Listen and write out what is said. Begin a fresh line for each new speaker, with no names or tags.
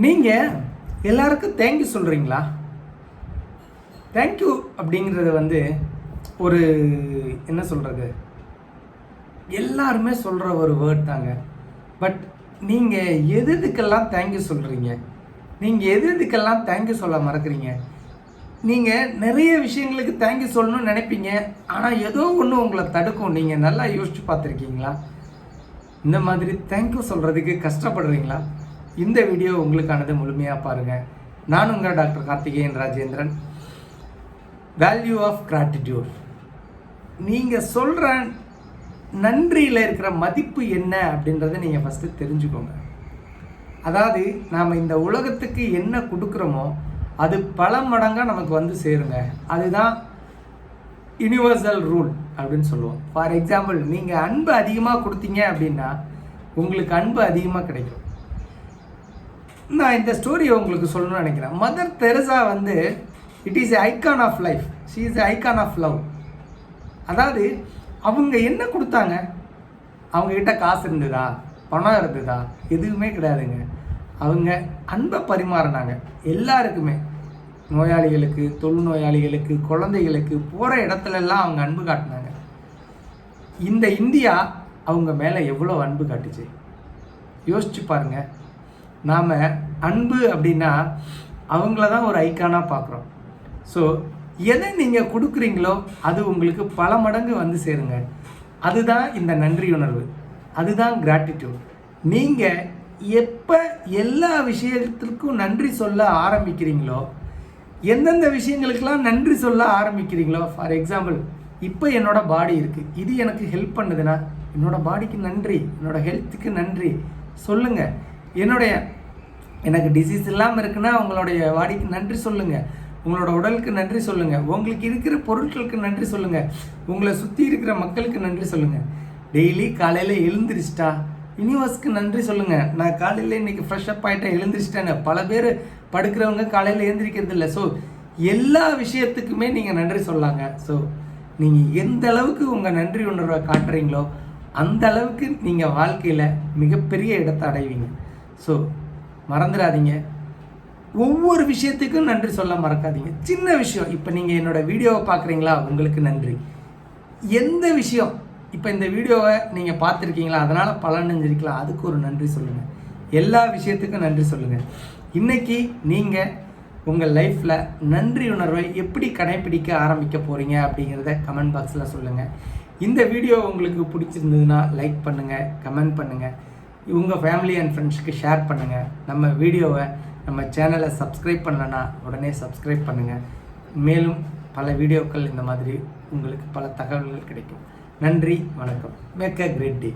நீங்கள் எல்லாருக்கும் தேங்க்யூ சொல்கிறீங்களா? தேங்க்யூ அப்படிங்கிறது ஒரு என்ன சொல்கிறது, எல்லாருமே சொல்கிற ஒரு வேர்ட் தாங்க. பட் நீங்கள் எதுக்கெல்லாம் தேங்க்யூ சொல்கிறீங்க? நீங்கள் எதுக்கெல்லாம் தேங்க்யூ சொல்ல மறக்கிறீங்க? நீங்கள் நிறைய விஷயங்களுக்கு தேங்க்யூ சொல்லணும்னு நினைப்பீங்க, ஆனால் ஏதோ ஒன்று உங்களை தடுக்கும். நீங்கள் நல்லா யோசிச்சு பார்த்துருக்கீங்களா? இந்த மாதிரி தேங்க்யூ சொல்கிறதுக்கு கஷ்டப்படுறீங்களா? இந்த வீடியோ உங்களுக்கானது, முழுமையாக பாருங்கள். நான் உங்கள் doctor Karthikeyan Rajendran. Value of gratitude. நீங்கள் சொல்கிற நன்றியில் இருக்கிற மதிப்பு என்ன அப்படின்றத நீங்கள் ஃபஸ்ட்டு தெரிஞ்சுக்கோங்க. அதாவது நாம் இந்த உலகத்துக்கு என்ன கொடுக்குறோமோ அது பல மடங்காக நமக்கு சேருங்க. அதுதான் யூனிவர்சல் ரூல் அப்படின்னு சொல்லுவோம். ஃபார் எக்ஸாம்பிள், நீங்கள் அன்பு அதிகமாக கொடுத்தீங்க அப்படின்னா உங்களுக்கு அன்பு அதிகமாக கிடைக்கும். நான் இந்த ஸ்டோரியை உங்களுக்கு சொல்லணும்னு நினைக்கிறேன். Mother Teresa it is icon of life. She is icon of love. அதாவது அவங்க என்ன கொடுத்தாங்க? அவங்கக்கிட்ட காசு இருந்ததா, பணம் இருந்ததா? எதுவுமே கிடையாதுங்க. அவங்க அன்பை பரிமாறினாங்க எல்லாருக்குமே. நோயாளிகளுக்கு, தொழுநோயாளிகளுக்கு, குழந்தைகளுக்கு, போகிற இடத்துலலாம் அவங்க அன்பு காட்டினாங்க. இந்த இந்தியா அவங்க மேலே எவ்வளோ அன்பு காட்டுச்சு யோசிச்சு பாருங்கள். நாம் அன்பு அப்படின்னா அவங்கள தான் ஒரு ஐக்கானாக பார்க்குறோம். ஸோ எதை நீங்கள் கொடுக்குறீங்களோ அது உங்களுக்கு பல மடங்கு சேருங்க. அதுதான் இந்த நன்றி உணர்வு, அதுதான் கிராட்டிடியூட். நீங்கள் எப்போ எல்லா விஷயத்திற்கும் நன்றி சொல்ல ஆரம்பிக்கிறீங்களோ, எந்தெந்த விஷயங்களுக்கெல்லாம் நன்றி சொல்ல ஆரம்பிக்கிறீங்களோ, ஃபார் எக்ஸாம்பிள், இப்போ என்னோடய பாடி இருக்குது, இது எனக்கு ஹெல்ப் பண்ணுதுன்னா என்னோடய பாடிக்கு நன்றி, என்னோடய ஹெல்த்துக்கு நன்றி சொல்லுங்கள். எனக்கு டிசீஸ் இல்லாமல் இருக்குன்னா உங்களுடைய பாடிக்கு நன்றி சொல்லுங்கள், உங்களோட உடலுக்கு நன்றி சொல்லுங்கள், உங்களுக்கு இருக்கிற பொருட்களுக்கு நன்றி சொல்லுங்கள், உங்களை சுற்றி இருக்கிற மக்களுக்கு நன்றி சொல்லுங்கள். டெய்லி காலையில் எழுந்திரிச்சிட்டா யூனிவர்ஸ்க்கு நன்றி சொல்லுங்கள். நான் காலையில் இன்றைக்கி ஃப்ரெஷ்அப் ஆகிட்டேன், எழுந்திரிச்சிட்டேன்னு. பல பேர் படுக்கிறவங்க காலையில் எழுந்திரிக்கிறது இல்லை. ஸோ எல்லா விஷயத்துக்குமே நீங்கள் நன்றி சொல்லாங்க. ஸோ நீங்கள் எந்த அளவுக்கு உங்கள் நன்றி உணர்வை காட்டுறீங்களோ அந்த அளவுக்கு நீங்கள் வாழ்க்கையில் மிகப்பெரிய இடத்தை அடைவீங்க. ஸோ மறந்துடாதீங்க, ஒவ்வொரு விஷயத்துக்கும் நன்றி சொல்ல மறக்காதீங்க. சின்ன விஷயம், இப்போ நீங்கள் என்னோடய வீடியோவை பார்க்குறீங்களா, உங்களுக்கு நன்றி. எந்த விஷயம், இப்போ இந்த வீடியோவை நீங்கள் பார்த்துருக்கீங்களா, அதனால் பலனடைஞ்சிருக்கலாம், அதுக்கு ஒரு நன்றி சொல்லுங்கள். எல்லா விஷயத்துக்கும் நன்றி சொல்லுங்கள். இன்றைக்கி நீங்கள் உங்கள் லைஃப்பில் நன்றி உணர்வை எப்படி கடைப்பிடிக்க ஆரம்பிக்க போகிறீங்க அப்படிங்கிறத கமெண்ட் பாக்ஸில் சொல்லுங்கள். இந்த வீடியோ உங்களுக்கு பிடிச்சிருந்ததுன்னா லைக் பண்ணுங்கள், கமெண்ட் பண்ணுங்கள், உங்கள் ஃபேமிலி அண்ட் ஃப்ரெண்ட்ஸ்க்கு ஷேர் பண்ணுங்கள். நம்ம வீடியோவை, நம்ம சேனலை சப்ஸ்கிரைப் பண்ணலன்னா உடனே சப்ஸ்கிரைப் பண்ணுங்கள். மேலும் பல வீடியோக்கள் இந்த மாதிரி உங்களுக்கு பல தகவல்கள் கிடைக்கும். நன்றி, வணக்கம். Make a great day.